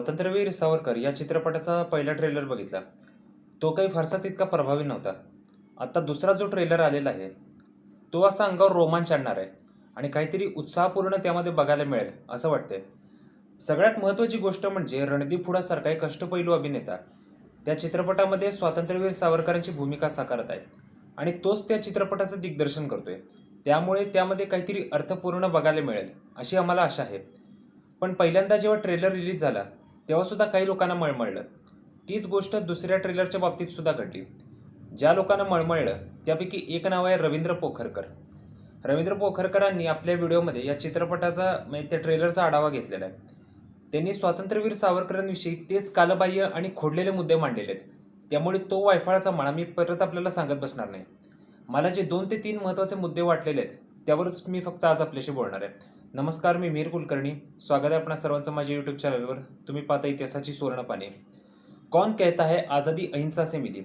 स्वातंत्र्यवीर सावरकर या चित्रपटाचा पहिला ट्रेलर बघितला. तो काही फारसा तितका प्रभावी नव्हता. आता दुसरा जो ट्रेलर आलेला आहे तो असा अंगावर रोमांच आणणार आहे आणि काहीतरी उत्साहपूर्ण त्यामध्ये बघायला मिळेल असं वाटतंय. सगळ्यात महत्त्वाची गोष्ट म्हणजे रणदीप हुडासारखा एक अष्टपैलू अभिनेता त्या चित्रपटामध्ये स्वातंत्र्यवीर सावरकरांची भूमिका साकारत आहे आणि तोच त्या चित्रपटाचं दिग्दर्शन करतोय. त्यामुळे त्यामध्ये काहीतरी अर्थपूर्ण बघायला मिळेल अशी आम्हाला आशा आहे. पण पहिल्यांदा जेव्हा ट्रेलर रिलीज झाला तेव्हा सुद्धा काही लोकांना मळमळलं. तीच गोष्ट दुसऱ्या ट्रेलरच्या बाबतीत सुद्धा घडली. ज्या लोकांना मळमळलं त्यापैकी एक नाव आहे रवींद्र पोखरकर. रवींद्र पोखरकरांनी आपल्या व्हिडिओमध्ये या चित्रपटाचा म्हणजे त्या ट्रेलरचा आढावा घेतलेला आहे. त्यांनी स्वातंत्र्यवीर सावरकरांविषयी तेच कालबाह्य आणि खोडलेले मुद्दे मांडलेले आहेत. त्यामुळे तो वायफाळाचा मळा मी परत आपल्याला सांगत बसणार नाही. मला जे 2 ते 3 महत्त्वाचे मुद्दे वाटलेले आहेत त्यावरच मी फक्त आज आपल्याशी बोलणार आहे. नमस्कार, मी मिहिर कुलकर्णी. स्वागत आहे आपणा सर्वांचं माझ्या यूट्यूब चॅनलवर. तुम्ही पाहता इतिहासाची सुवर्ण पाने. कौन कहता है आझादी अहिंसा से मिली,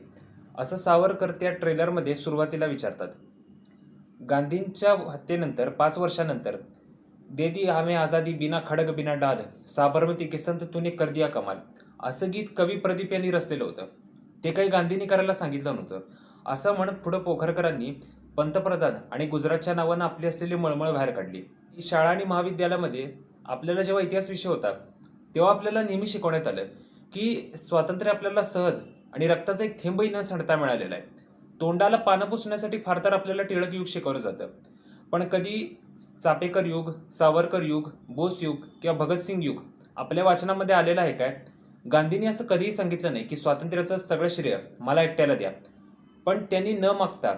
असं सावरकर त्या ट्रेलरमध्ये सुरुवातीला विचारतात. गांधींच्या हत्येनंतर 5 वर्षानंतर दे दी हमें आझादी बिना खडग बिना डाल, साबरमती के संत तूने कर दिया कमाल, असं गीत कवी प्रदीप यांनी रचलेलं होतं. ते काही गांधींनी करायला सांगितलं नव्हतं. असं म्हणत पुढं पोखरकरांनी पंतप्रधान आणि गुजरातच्या नावानं आपली असलेली मळमळ बाहेर काढली. शाळा आणि महाविद्यालयामध्ये आपल्याला जेव्हा इतिहास विषय होता तेव्हा आपल्याला नेहमी शिकवण्यात आलं की स्वातंत्र्य आपल्याला सहज आणि रक्ताचा एक थेंबही न सांडता मिळालेला आहे. तोंडाला पानं पुसण्यासाठी फार तर आपल्याला टिळक युग शिकवलं जातं, पण कधी चापेकर युग, सावरकर युग, बोस युग किंवा भगतसिंग युग आपल्या वाचनामध्ये आलेलं आहे काय? गांधींनी असं कधीही सांगितलं नाही की स्वातंत्र्याचं सगळं श्रेय मला एकट्याला द्या. पण त्यांनी न मागता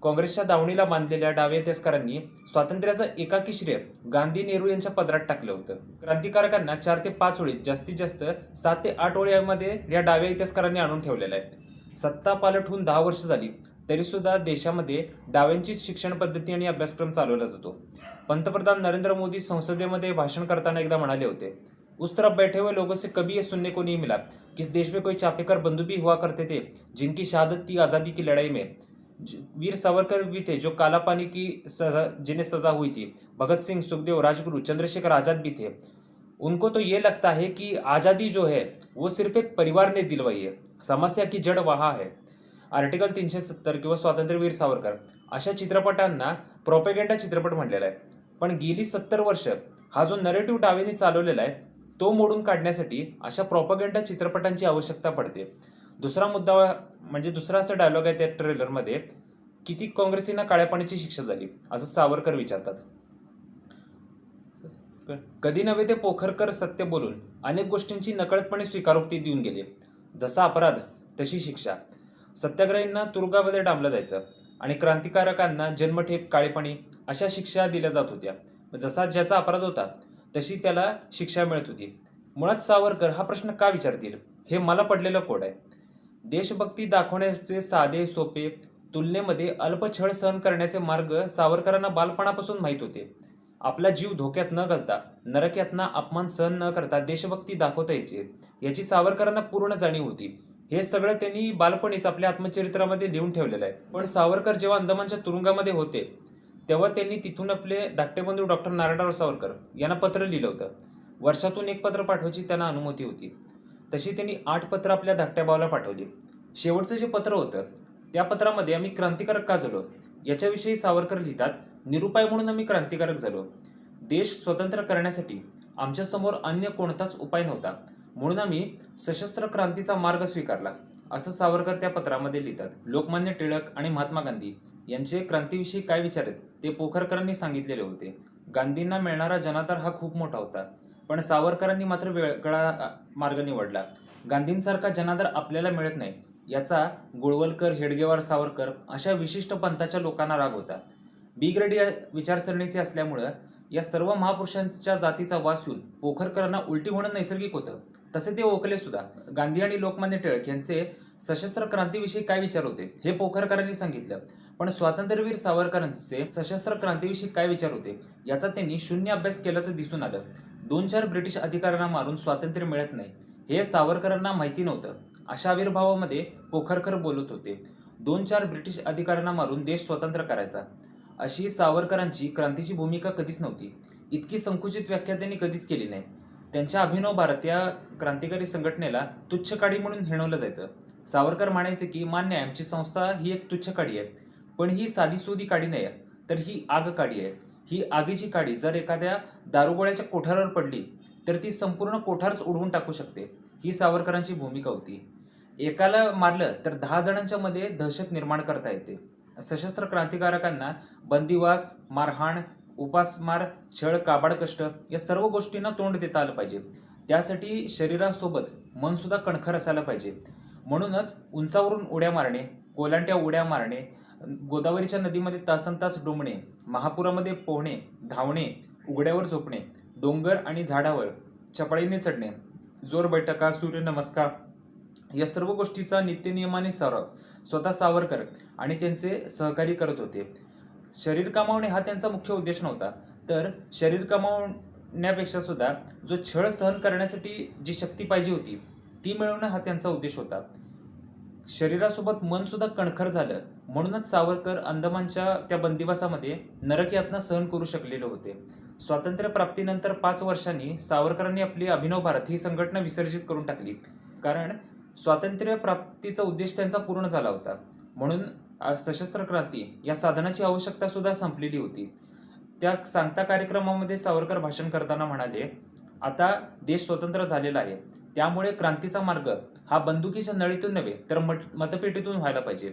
काँग्रेसच्या दावणीला बांधलेल्या डाव्या इतिहासकारांनी स्वातंत्र्याचं एकाकी श्रेय गांधी नेहरू यांच्या पदरात टाकलं होतं. क्रांतिकारकांना 4 ते 5 ओळीत, जास्तीत जास्त 7 ते 8 ओळीमध्ये या डाव्या इतिहासकारांनी आणून ठेवलेलं आहे. सत्ता पालट होऊन 10 वर्ष झाली तरी सुद्धा देशामध्ये डाव्यांचीच शिक्षण पद्धती आणि अभ्यासक्रम चालवला जातो. पंतप्रधान नरेंद्र मोदी संसदेमध्ये भाषण करताना एकदा म्हणाले होते, उस तरफ बैठे हुए लोगों से कभी ये सुनने को नहीं मिला कि इस देश में कोई चापेकर बंधु भी हुआ करते थे जिनकी शहादत थी आज़ादी की लड़ाई में. वीर सावरकर भी थे जो काला पानी की सजा जिन्हें सजा हुई थी. भगत सिंह, सुखदेव, राजगुरु, चंद्रशेखर आजाद भी थे. उनको तो ये लगता है कि आज़ादी जो है वो सिर्फ एक परिवार ने दिलवाई है, समस्या की जड़ वहाँ है. आर्टिकल 370 किंवा स्वातंत्र्यवीर सावरकर अशा चित्रपटांना प्रोपेगेंडा चित्रपट म्हणलेला आहे. पण गेली 70 वर्ष हा जो नरेटिव्ह डावेने चालवलेला आहे तो मोडून काढण्यासाठी अशा प्रोपेगेंडा चित्रपटांची आवश्यकता पडते. दुसरा मुद्दा म्हणजे दुसरा असा डायलॉग आहे त्या ट्रेलरमध्ये, किती काँग्रेसींना काळ्या पाण्याची शिक्षा झाली असं सावरकर विचारतात. कधी नव्हे ते पोखरकर सत्य बोलून अनेक गोष्टींची नकळतपणे स्वीकारोक्ती देऊन गेले. जसा अपराध तशी शिक्षा. सत्याग्रहींना तुरुंगामध्ये डांबलं जायचं आणि क्रांतिकारकांना जन्मठेप, काळेपाणी अशा शिक्षा दिल्या जात होत्या. जसा ज्याचा अपराध होता तशी त्याला शिक्षा मिळत होती. मुळात सावरकर हा प्रश्न का विचारतील हे मला पडलेलं कोड आहे. देशभक्ती दाखवण्याचे साधे सोपे, तुलनेमध्ये अल्प छळ सहन करण्याचे मार्ग सावरकरांना बालपणापासून माहीत होते. आपला जीव धोक्यात न घालता, नरक्यातना अपमान सहन न करता देशभक्ती दाखवता यायची याची सावरकरांना पूर्ण जाणीव होती. हे सगळं त्यांनी बालपणीच आपल्या आत्मचरित्रामध्ये लिहून ठेवलेलं आहे. पण सावरकर जेव्हा अंदमानच्या तुरुंगामध्ये होते तेव्हा त्यांनी तिथून आपले धाकटे बंधू डॉक्टर नारायणराव सावरकर यांना पत्र लिहिलं होतं. वर्षातून 1 पत्र पाठवायची त्यांना अनुमती होती. तशी त्यांनी 8 पत्र आपल्या धाकट्या भावाला पाठवली. शेवटचं जे पत्र होतं त्या पत्रामध्ये आम्ही क्रांतिकारक का झालो याच्याविषयी सावरकर लिहितात, निरुपाय म्हणून आम्ही क्रांतिकारक झालो. देश स्वतंत्र करण्यासाठी आमच्यासमोर अन्य कोणताच उपाय नव्हता म्हणून आम्ही सशस्त्र क्रांतीचा मार्ग स्वीकारला असं सावरकर त्या पत्रामध्ये लिहितात. लोकमान्य टिळक आणि महात्मा गांधी यांचे क्रांतीविषयी काय विचार आहेत ते पोखरकरांनी सांगितलेले होते. गांधींना मिळणारा जनाधार हा खूप मोठा होता, पण सावरकरांनी मात्र वेगळा मार्ग निवडला. गांधींसारखा जनाधार आपल्याला मिळत नाही याचा गोळवलकर, हेडगेवार, सावरकर अशा विशिष्ट पंथाच्या लोकांना राग होता. बी ग्रेड या विचारसरणीचे असल्यामुळं या सर्व महापुरुषांच्या जातीचा वास येऊन पोखरकरांना उलटी होणं नैसर्गिक होतं. तसे ते ओकले सुद्धा. गांधी आणि लोकमान्य टिळक यांचे सशस्त्र क्रांतीविषयी काय विचार होते हे पोखरकरांनी सांगितलं, पण स्वातंत्र्यवीर सावरकरांचे सशस्त्र क्रांतीविषयी काय विचार होते याचा त्यांनी शून्य अभ्यास केल्याचं दिसून आलं. 2-4 ब्रिटिश अधिकाऱ्यांना मारून स्वातंत्र्य मिळत नाही हे सावरकरांना माहिती नव्हतं. अशा आविर्भावामध्ये पोखरकर बोलत होते. 2-4 ब्रिटिश अधिकाऱ्यांना मारून देश स्वतंत्र करायचा अशी सावरकरांची क्रांतीची भूमिका कधीच नव्हती. इतकी संकुचित व्याख्या त्यांनी कधीच केली नाही. त्यांच्या अभिनव भारत या क्रांतिकारी संघटनेला तुच्छ काडी म्हणून हिणवलं जायचं. सावरकर म्हणायचे की मान्य आहे, आमची संस्था ही एक तुच्छ काडी आहे, पण ही साधीसुधी काडी नाही आहे, तर ही आग काडी आहे. ही आगीची काडी जर एखाद्या दारुगोळ्याच्या कोठारावर पडली तर ती संपूर्ण कोठारच उडवून टाकू शकते. ही सावरकरांची भूमिका होती. एकाला मारलं तर 10 जणांच्या मध्ये दहशत निर्माण करता येते. सशस्त्र क्रांतिकारकांना बंदिवास, मारहाण, उपासमार, छळ, काबाड कष्ट या सर्व गोष्टींना तोंड देता आलं पाहिजे. त्यासाठी शरीरासोबत मन सुद्धा कणखर असायला पाहिजे. म्हणूनच उंचावरून उड्या मारणे, कोलांट्या उड्या मारणे, गोदावरीच्या नदीमध्ये तासनतास डोंबणे, महापुरामध्ये पोहणे, धावणे, उघड्यावर झोपणे, डोंगर आणि झाडावर चपळीने चढणे, जोर बैठका, सूर्यनमस्कार या सर्व गोष्टीचा नित्यनियमाने सराव स्वतः सावरकर आणि त्यांचे सहकारी करत होते. शरीर कमावणे हा त्यांचा मुख्य उद्देश नव्हता, तर शरीर कमावण्यापेक्षा सुद्धा जो छळ सहन करण्यासाठी जी शक्ती पाहिजे होती ती मिळवणं हा त्यांचा उद्देश होता. शरीरासोबत मन सुद्धा कणखर झालं, म्हणूनच सावरकर अंदमानच्या त्या बंदिवासामध्ये नरक यातना सहन करू शकलेले होते. स्वातंत्र्य प्राप्तीनंतर 5 वर्षांनी सावरकरांनी आपली अभिनव भारत ही संघटना विसर्जित करून टाकली, कारण स्वातंत्र्य प्राप्तीचा उद्देश त्यांचा पूर्ण झाला होता. म्हणून सशस्त्र क्रांती या साधनाची आवश्यकता सुद्धा संपलेली होती. त्या सांगता कार्यक्रमामध्ये सावरकर भाषण करताना म्हणाले, आता देश स्वतंत्र झालेला आहे, त्यामुळे क्रांतीचा मार्ग हा बंदुकीच्या नळीतून नव्हे तर मतपेटीतून व्हायला पाहिजे.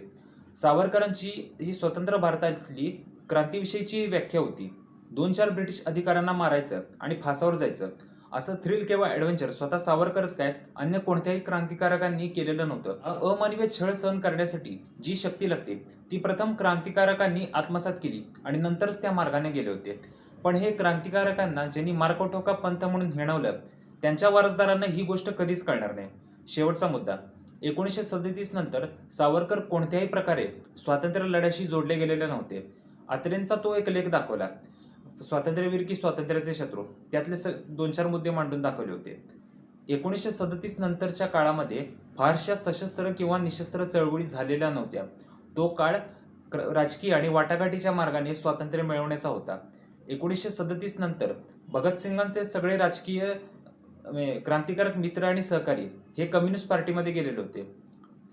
सावरकरांची ही स्वतंत्र भारतातली क्रांतीविषयीची व्याख्या होती. 2-4 ब्रिटिश अधिकाऱ्यांना मारायचं आणि फासावर जायचं असं थ्रिल किंवा ॲडव्हेंचर स्वतः सावरकरच काय अन्य कोणत्याही क्रांतिकारकांनी केलेलं नव्हतं. अमानवीय छळ सहन करण्यासाठी जी शक्ती लागते ती प्रथम क्रांतिकारकांनी आत्मसात केली आणि नंतरच त्या मार्गाने गेले होते. पण हे क्रांतिकारकांना ज्यांनी मार्कोटोका पंथ म्हणून हिणवलं त्यांच्या वारसदारांना ही गोष्ट कधीच कळणार नाही. शेवटचा मुद्दा, 1937 नंतर सावरकर कोणत्याही प्रकारे स्वातंत्र्य लढ्याशी जोडले गेलेले नव्हते. अत्रेंचा तो एक लेख दाखवला, स्वातंत्र्यवीर की स्वातंत्र्याचे शत्रू, त्यातले 2-4 मुद्दे मांडून दाखवले होते. 1937 नंतरच्या काळामध्ये फारशा सशस्त्र किंवा निशस्त्र चळवळी झालेल्या नव्हत्या. तो काळ राजकीय आणि वाटाघाटीच्या मार्गाने स्वातंत्र्य मिळवण्याचा होता. 1937 नंतर भगतसिंगांचे सगळे राजकीय क्रांतिकारक मित्र आणि सहकारी हे कम्युनिस्ट पार्टीमध्ये गेलेले होते.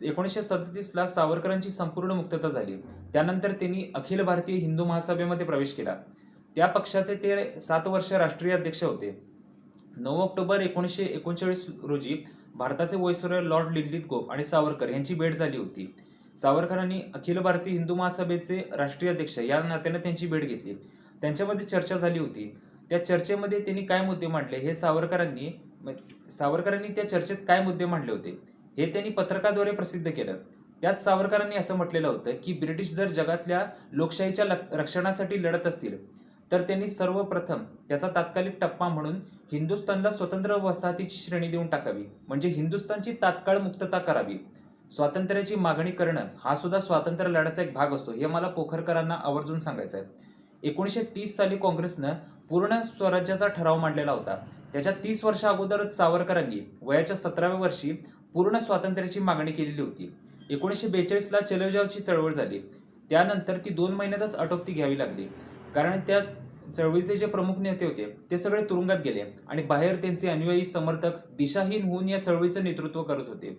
1937ला सावरकरांची संपूर्ण मुक्तता झाली. त्यानंतर त्यांनी अखिल भारतीय हिंदू महासभेमध्ये प्रवेश केला. त्या पक्षाचे ते 7 वर्ष राष्ट्रीय अध्यक्ष होते. 9 ऑक्टोबर 1939 रोजी भारताचे व्हाईसरॉय लॉर्ड लिनलिथगोव आणि सावरकर यांची भेट झाली होती. सावरकरांनी अखिल भारतीय हिंदू महासभेचे राष्ट्रीय अध्यक्ष या नात्याने त्यांची भेट घेतली. त्यांच्यामध्ये चर्चा झाली होती. त्या चर्चेमध्ये त्यांनी काय मुद्दे मांडले हे सावरकरांनी त्या चर्चेत काय मुद्दे मांडले होते हे त्यांनी पत्रकाद्वारे प्रसिद्ध केलं. त्यात सावरकरांनी असं म्हटलेलं होतं की ब्रिटिश जर जगातल्या लोकशाहीच्या रक्षणासाठी लढत असतील तर त्यांनी सर्वप्रथम त्याचा तात्कालिक टप्पा म्हणून हिंदुस्थानला स्वतंत्र वसाहतीची श्रेणी देऊन टाकावी, म्हणजे हिंदुस्थानची तात्काळ मुक्तता करावी. स्वातंत्र्याची मागणी करणं हा सुद्धा स्वातंत्र्य लढ्याचा एक भाग असतो, हे मला पोखरकरांना आवर्जून सांगायचं आहे. 1930 साली काँग्रेसनं पूर्ण स्वराज्याचा ठराव मांडलेला होता. त्याच्या 30 वर्षा अगोदरच सावरकरांनी वयाच्या 17व्या वर्षी पूर्ण स्वातंत्र्याची मागणी केलेली होती. 1942ला चलो जावची चळवळ झाली. त्यानंतर ती 2 महिन्यातच आटोपती घ्यावी लागली, कारण त्या चळवळीचे जे प्रमुख नेते होते ते सगळे तुरुंगात गेले आणि बाहेर त्यांचे अनुयायी समर्थक दिशाहीन होऊन या चळवळीचं नेतृत्व करत होते.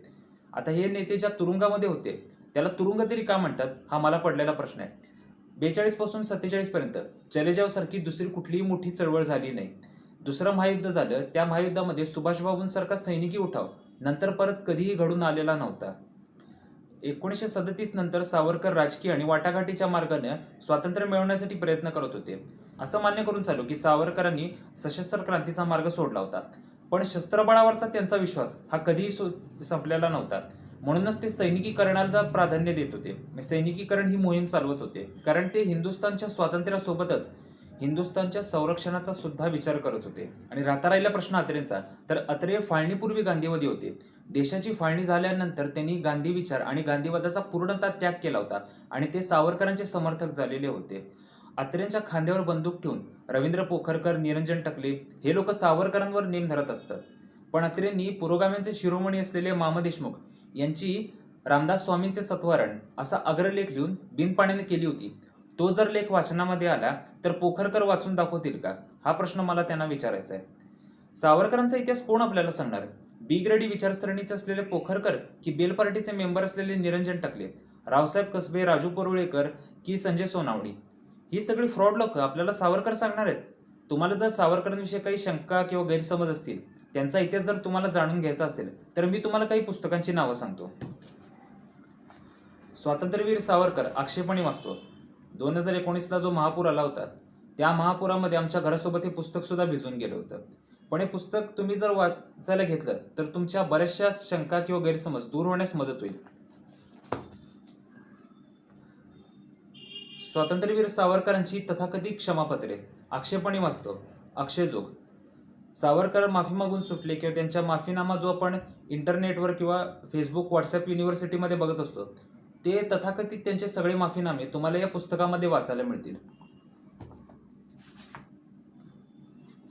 आता हे नेते ज्या तुरुंगामध्ये होते त्याला तुरुंग तरी का म्हणतात हा मला पडलेला प्रश्न आहे. 42 पासून 47 पर्यंत चलेजाव सारखी दुसरी कुठलीही मोठी चळवळ झाली नाही. दुसरं महायुद्ध झालं, त्या महायुद्धामध्ये सुभाषबाबूंसारखा सैनिकी उठाव नंतर परत कधीही घडून आलेला नव्हता. 1937 नंतर सावरकर राजकीय आणि वाटाघाटीच्या मार्गाने स्वातंत्र्य मिळवण्यासाठी प्रयत्न करत होते. असं मान्य करून चालू की सावरकरांनी सशस्त्र क्रांतीचा मार्ग सोडला होता, पण शस्त्रबळावरचा त्यांचा विश्वास हा कधीही संपलेला नव्हता. म्हणूनच ते सैनिकीकरणाला प्राधान्य देत होते. सैनिकीकरण ही मोहीम चालवत होते, कारण ते हिंदुस्थानच्या स्वातंत्र्यासोबतच हिंदुस्थानच्या संरक्षणाचा सुद्धा विचार करत होते. आणि राहता राहिला प्रश्न अत्रेंचा, तर अत्रे फाळणीपूर्वी गांधीवादी होते. देशाची फाळणी झाल्यानंतर त्यांनी गांधी विचार आणि गांधीवादाचा पूर्णतः त्याग केला होता आणि ते सावरकरांचे समर्थक झालेले होते. अत्रेंच्या खांद्यावर बंदूक ठेवून रवींद्र पोखरकर, निरंजन टकले हे लोक सावरकरांवर नेम धरत असतात. पण अत्रेंनी पुरोगाम्यांचे शिरोमणी असलेले मामा देशमुख यांची रामदास स्वामींचे सत्वारण असा अग्रलेख लिहून बिनपाण्याने केली होती. तो जर लेख वाचनामध्ये आला तर पोखरकर वाचून दाखवतील का, हा प्रश्न मला त्यांना विचारायचा आहे. सावरकरांचा इतिहास कोण आपल्याला सांगणार? बी ग्रेडी विचारसरणीचे असलेले पोखरकर की बेल पार्टीचे मेंबर असलेले निरंजन टकले, रावसाहेब कसबे, राजू परुळेकर की संजय सोनावणी? ही सगळी फ्रॉड लोक आपल्याला सावरकर सांगणार आहेत. तुम्हाला जर सावरकरांविषयी काही शंका किंवा गैरसमज असतील, त्यांचा इतिहास जर तुम्हाला जाणून घ्यायचा असेल, तर मी तुम्हाला काही पुस्तकांची नावं सांगतो. स्वातंत्र्यवीर सावरकर आक्षेपणी वाचतो. 2019ला जो महापूर आला होता, त्या महापुरामध्ये आमच्या घरासोबत हे पुस्तक सुद्धा भिजून गेलं होतं. पण हे पुस्तक तुम्ही जर वाचायला घेतलं तर तुमच्या बऱ्याचशा शंका किंवा गैरसमज दूर होण्यास मदत होईल. स्वातंत्र्यवीर सावरकरांची तथाकथित क्षमापत्रे आक्षेपणी वाचतो. अक्षयजोग. सावरकर माफी मागून सुटले किंवा त्यांच्या माफीनामा जो आपण इंटरनेटवर किंवा फेसबुक, व्हॉट्सअप, युनिव्हर्सिटीमध्ये बघत असतो, ते तथाकथित त्यांचे सगळे माफीनामे तुम्हाला या पुस्तकामध्ये वाचायला मिळतील.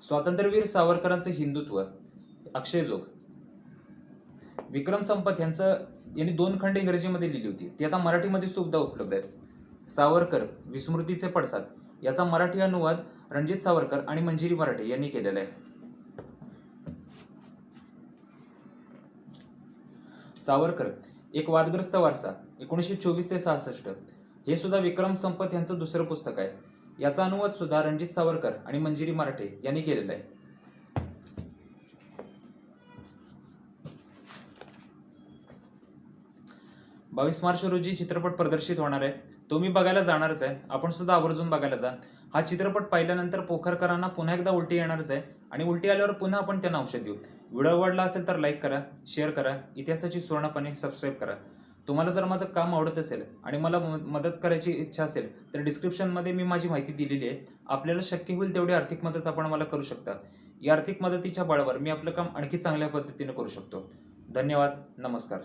स्वातंत्र्यवीर सावरकरांचे हिंदुत्व. अक्षयजोग. विक्रम संपत यांनी 2 खंड इंग्रजीमध्ये लिहिली होती, ती आता मराठीमध्ये सुद्धा उपलब्ध आहेत. सावरकर विस्मृतीचे पडसाद याचा मराठी अनुवाद रणजित सावरकर आणि मंजिरी मराठे यांनी केलेला आहे. सावरकर एक वादग्रस्त वारसा 1924 ते 66 हे सुद्धा विक्रम संपत यांचं दुसरं पुस्तक आहे. याचा अनुवाद सुद्धा रणजित सावरकर आणि मंजिरी मराठे यांनी केलेला आहे. 22 मार्च रोजी चित्रपट प्रदर्शित होणार आहे, तो मी बघायला जाणारच आहे. आपण सुद्धा आवर्जून बघायला जा. हा चित्रपट पाहिल्यानंतर पोखरकरांना पुन्हा एकदा उलटी येणारच आहे आणि उलटी आल्यावर पुन्हा आपण त्यांना औषध देऊ. व्हिडिओ आवडला असेल तर लाईक करा, शेअर करा, इतिहासाची सुवर्णपणे सबस्क्राईब करा. तुम्हाला जर माझं काम आवडत असेल आणि मला मदत करायची इच्छा असेल तर डिस्क्रिप्शनमध्ये मी माझी माहिती दिलेली आहे. आपल्याला शक्य होईल तेवढी आर्थिक मदत आपण मला करू शकता. या आर्थिक मदतीच्या बळावर मी आपलं काम आणखी चांगल्या पद्धतीने करू शकतो. धन्यवाद. नमस्कार.